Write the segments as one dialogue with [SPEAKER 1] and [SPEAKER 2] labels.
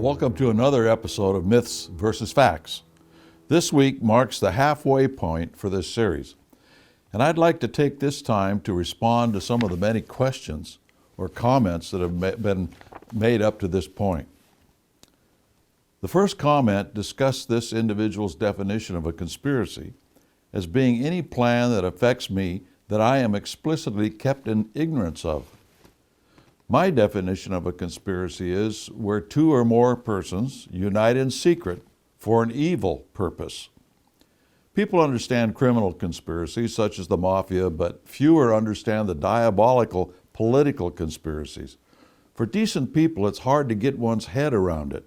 [SPEAKER 1] Welcome to another episode of Myths versus Facts. This week marks the halfway point for this series, and I'd like to take this time to respond to some of the many questions or comments that have been made up to this point. The first comment discussed this individual's definition of a conspiracy as being any plan that affects me that I am explicitly kept in ignorance of. My definition of a conspiracy is where two or more persons unite in secret for an evil purpose. People understand criminal conspiracies such as the mafia, but fewer understand the diabolical political conspiracies. For decent people, it's hard to get one's head around it.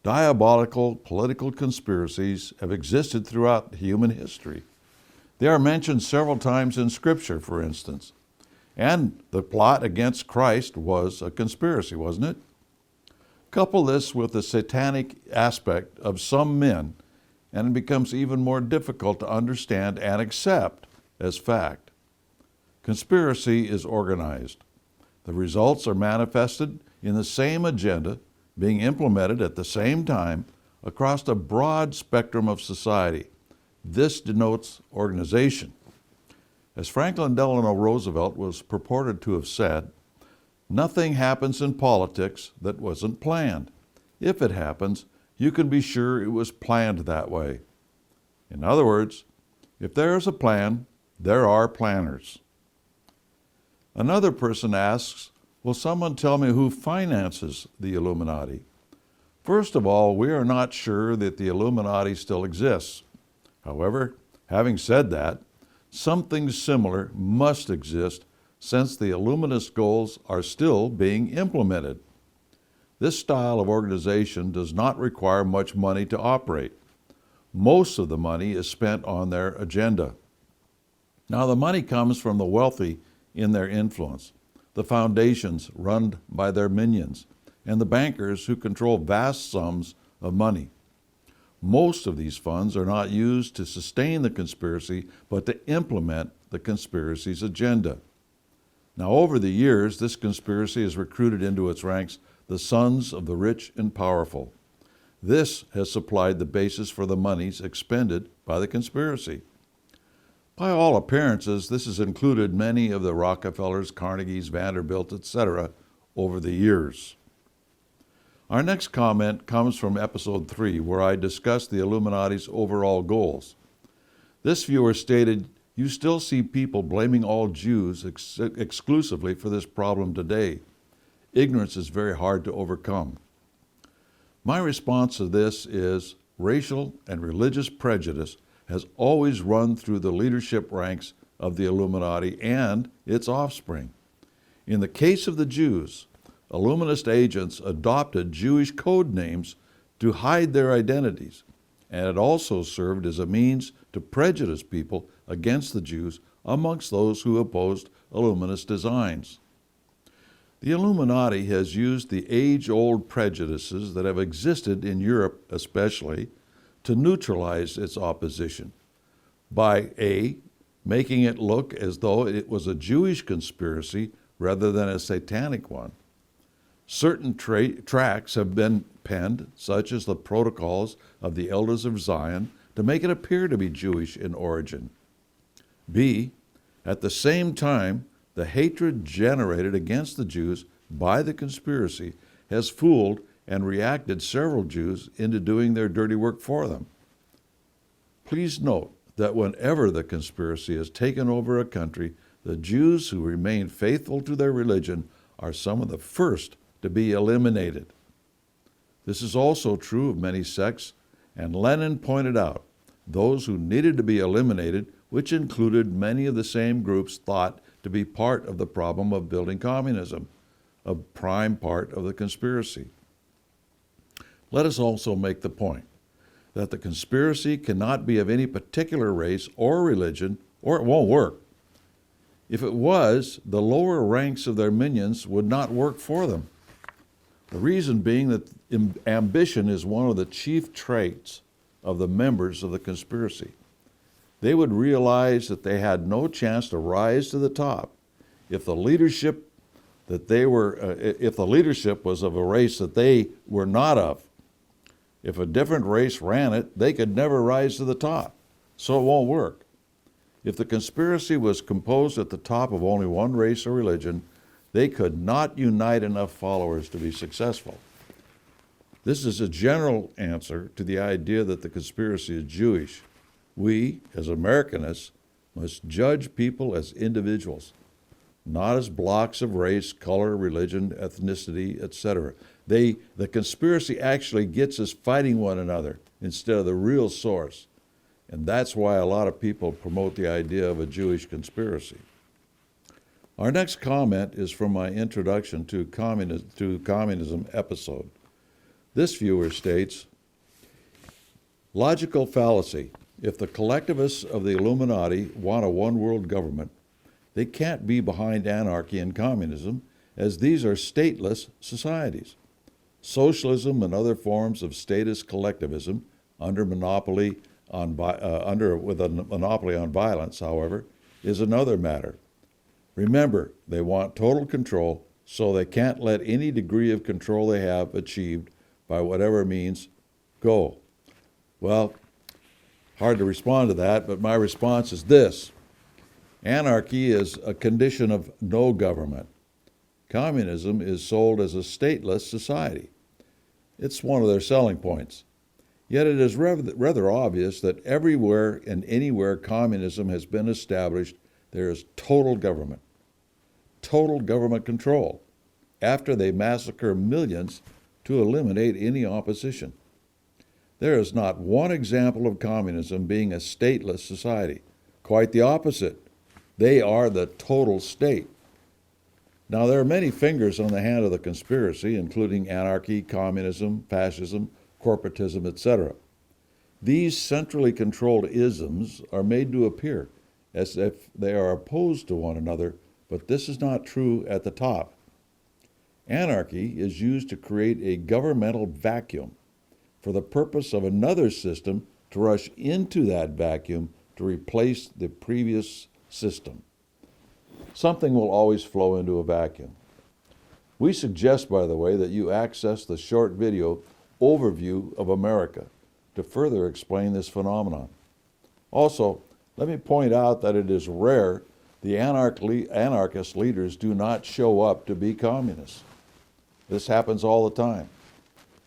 [SPEAKER 1] Diabolical political conspiracies have existed throughout human history. They are mentioned several times in Scripture, for instance. And the plot against Christ was a conspiracy, wasn't it? Couple this with the satanic aspect of some men, and it becomes even more difficult to understand and accept as fact. Conspiracy is organized. The results are manifested in the same agenda being implemented at the same time across a broad spectrum of society. This denotes organization. As Franklin Delano Roosevelt was purported to have said, nothing happens in politics that wasn't planned. If it happens, you can be sure it was planned that way. In other words, if there is a plan, there are planners. Another person asks, will someone tell me who finances the Illuminati? First of all, we are not sure that the Illuminati still exists. However, having said that, something similar must exist since the Illuminist goals are still being implemented. This style of organization does not require much money to operate. Most of the money is spent on their agenda. Now, the money comes from the wealthy in their influence, the foundations run by their minions, and the bankers who control vast sums of money. Most of these funds are not used to sustain the conspiracy, but to implement the conspiracy's agenda. Now, over the years, this conspiracy has recruited into its ranks the sons of the rich and powerful. This has supplied the basis for the monies expended by the conspiracy. By all appearances, this has included many of the Rockefellers, Carnegies, Vanderbilt, etc. over the years. Our next comment comes from episode 3, where I discussed the Illuminati's overall goals. This viewer stated, you still see people blaming all Jews exclusively for this problem today. Ignorance is very hard to overcome. My response to this is racial and religious prejudice has always run through the leadership ranks of the Illuminati and its offspring. In the case of the Jews, Illuminist agents adopted Jewish code names to hide their identities, and it also served as a means to prejudice people against the Jews amongst those who opposed Illuminist designs. The Illuminati has used the age-old prejudices that have existed in Europe especially to neutralize its opposition by A, making it look as though it was a Jewish conspiracy rather than a satanic one. Certain tracts have been penned, such as the Protocols of the Elders of Zion, to make it appear to be Jewish in origin. B, at the same time, the hatred generated against the Jews by the conspiracy has fooled and reacted several Jews into doing their dirty work for them. Please note that whenever the conspiracy has taken over a country, the Jews who remain faithful to their religion are some of the first to be eliminated. This is also true of many sects, and Lenin pointed out those who needed to be eliminated, which included many of the same groups thought to be part of the problem of building communism, a prime part of the conspiracy. Let us also make the point that the conspiracy cannot be of any particular race or religion, or it won't work. If it was, the lower ranks of their minions would not work for them. The reason being that ambition is one of the chief traits of the members of the conspiracy. They would realize that they had no chance to rise to the top if the leadership that they were, if the leadership was of a race that they were not of, if a different race ran it, they could never rise to the top. So it won't work. If the conspiracy was composed at the top of only one race or religion, they could not unite enough followers to be successful. This is a general answer to the idea that the conspiracy is Jewish. We, as Americanists, must judge people as individuals, not as blocks of race, color, religion, ethnicity, etc. The conspiracy actually gets us fighting one another instead of the real source. And that's why a lot of people promote the idea of a Jewish conspiracy. Our next comment is from my introduction to communism episode. This viewer states, logical fallacy. If the collectivists of the Illuminati want a one-world government, they can't be behind anarchy and communism, as these are stateless societies. Socialism and other forms of statist collectivism with a monopoly on violence, however, is another matter. Remember, they want total control, so they can't let any degree of control they have achieved by whatever means go. Well, hard to respond to that, but my response is this. Anarchy is a condition of no government. Communism is sold as a stateless society. It's one of their selling points. Yet it is rather obvious that everywhere and anywhere communism has been established, there is total government control, after they massacre millions to eliminate any opposition. There is not one example of communism being a stateless society. Quite the opposite. They are the total state. Now, there are many fingers on the hand of the conspiracy, including anarchy, communism, fascism, corporatism, etc. These centrally controlled isms are made to appear as if they are opposed to one another, but this is not true at the top. Anarchy is used to create a governmental vacuum for the purpose of another system to rush into that vacuum to replace the previous system. Something will always flow into a vacuum. We suggest, by the way, that you access the short video overview of America to further explain this phenomenon. Also, let me point out that it is rare the anarchist leaders do not show up to be communists. This happens all the time.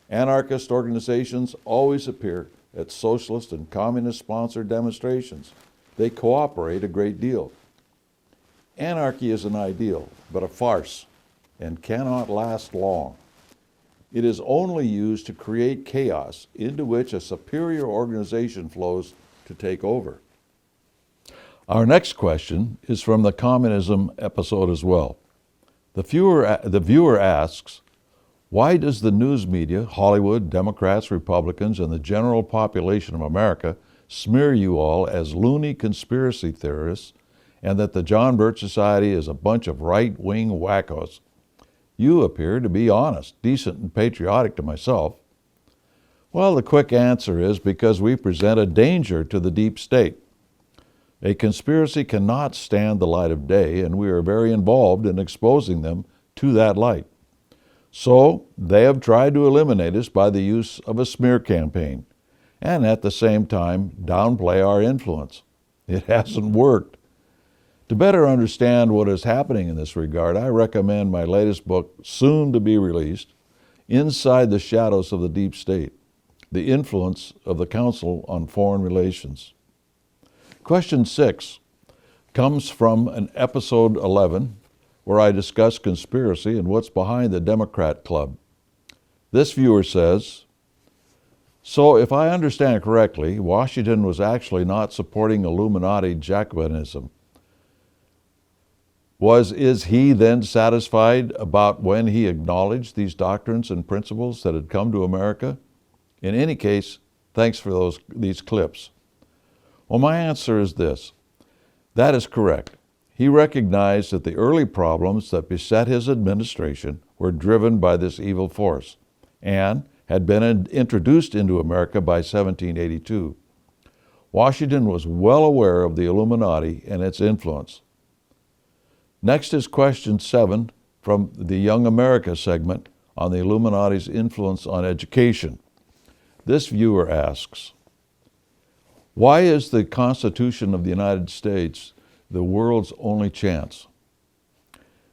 [SPEAKER 1] Anarchist organizations always appear at socialist and communist-sponsored demonstrations. They cooperate a great deal. Anarchy is an ideal, but a farce, and cannot last long. It is only used to create chaos into which a superior organization flows to take over. Our next question is from the communism episode as well. The viewer asks, why does the news media, Hollywood, Democrats, Republicans, and the general population of America smear you all as loony conspiracy theorists and that the John Birch Society is a bunch of right-wing wackos? You appear to be honest, decent, and patriotic to myself. Well, the quick answer is because we present a danger to the deep state. A conspiracy cannot stand the light of day, and we are very involved in exposing them to that light. So they have tried to eliminate us by the use of a smear campaign, and at the same time downplay our influence. It hasn't worked. To better understand what is happening in this regard, I recommend my latest book, soon to be released, Inside the Shadows of the Deep State, The Influence of the Council on Foreign Relations. Question 6 comes from an episode 11 where I discuss conspiracy and what's behind the Democrat Club. This viewer says, so if I understand correctly, Washington was actually not supporting Illuminati Jacobinism. Is he then satisfied about when he acknowledged these doctrines and principles that had come to America? In any case, thanks for these clips. Well, my answer is this. That is correct. He recognized that the early problems that beset his administration were driven by this evil force and had been introduced into America by 1782. Washington was well aware of the Illuminati and its influence. Next is question 7 from the Young America segment on the Illuminati's influence on education. This viewer asks, why is the Constitution of the United States the world's only chance?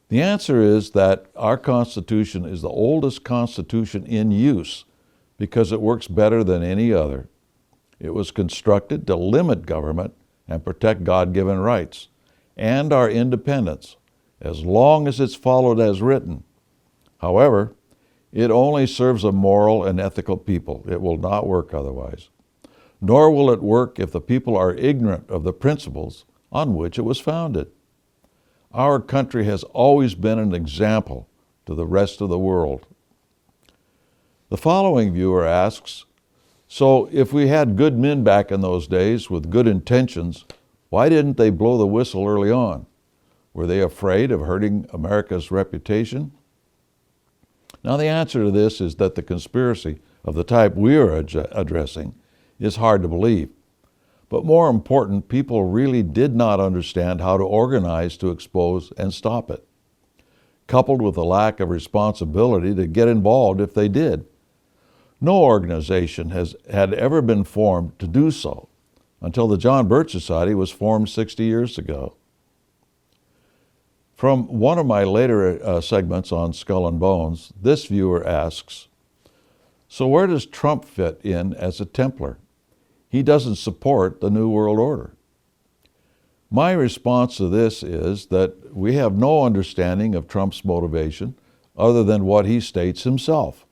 [SPEAKER 1] The answer is that our Constitution is the oldest Constitution in use because it works better than any other. It was constructed to limit government and protect God-given rights and our independence, as long as it's followed as written. However, it only serves a moral and ethical people. It will not work otherwise. Nor will it work if the people are ignorant of the principles on which it was founded. Our country has always been an example to the rest of the world. The following viewer asks, so if we had good men back in those days with good intentions, why didn't they blow the whistle early on? Were they afraid of hurting America's reputation? Now, the answer to this is that the conspiracy of the type we are addressing is hard to believe. But more important, people really did not understand how to organize to expose and stop it, coupled with a lack of responsibility to get involved if they did. No organization had ever been formed to do so until the John Birch Society was formed 60 years ago. From one of my later segments on Skull and Bones, this viewer asks, so where does Trump fit in as a Templar? He doesn't support the New World Order. My response to this is that we have no understanding of Trump's motivation other than what he states himself.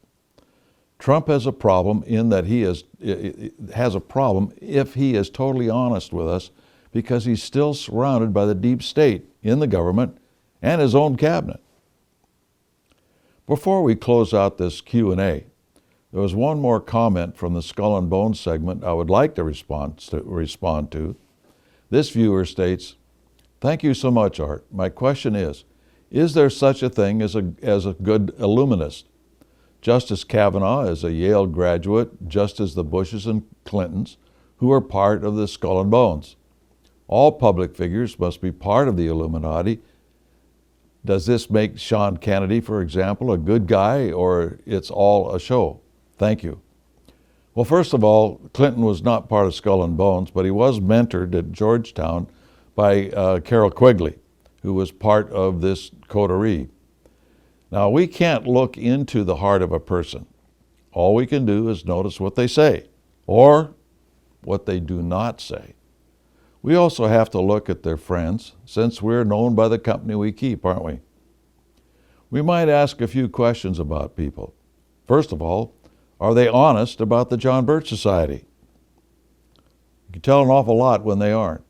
[SPEAKER 1] Trump has a problem in that he has a problem if he is totally honest with us, because he's still surrounded by the deep state in the government and his own cabinet. Before we close out this Q&A, there was one more comment from the Skull and Bones segment I would like to respond to. This viewer states, thank you so much, Art. My question is there such a thing as a good Illuminist? Justice Kavanaugh is a Yale graduate, just as the Bushes and Clintons, who are part of the Skull and Bones. All public figures must be part of the Illuminati. Does this make Sean Kennedy, for example, a good guy, or it's all a show? Thank you. Well, first of all, Clinton was not part of Skull and Bones, but he was mentored at Georgetown by Carol Quigley, who was part of this coterie. Now, we can't look into the heart of a person. All we can do is notice what they say, or what they do not say. We also have to look at their friends, since we're known by the company we keep, aren't we? We might ask a few questions about people. First of all, are they honest about the John Birch Society? You can tell an awful lot when they aren't.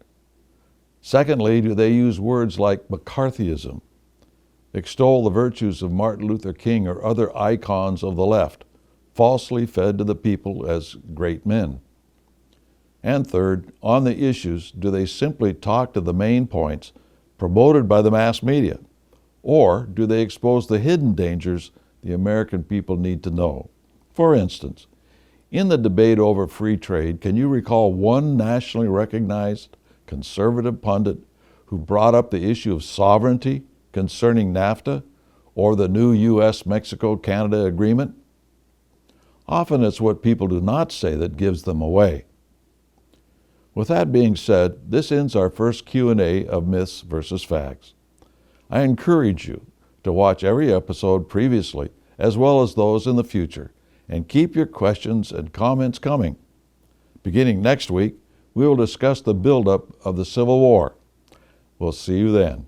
[SPEAKER 1] Secondly, do they use words like McCarthyism, extol the virtues of Martin Luther King or other icons of the left, falsely fed to the people as great men? And third, on the issues, do they simply talk to the main points promoted by the mass media? Or do they expose the hidden dangers the American people need to know? For instance, in the debate over free trade, can you recall one nationally recognized conservative pundit who brought up the issue of sovereignty concerning NAFTA or the new U.S.-Mexico-Canada agreement? Often it's what people do not say that gives them away. With that being said, this ends our first Q&A of Myths versus Facts. I encourage you to watch every episode previously as well as those in the future, and keep your questions and comments coming. Beginning next week, we will discuss the buildup of the Civil War. We'll see you then.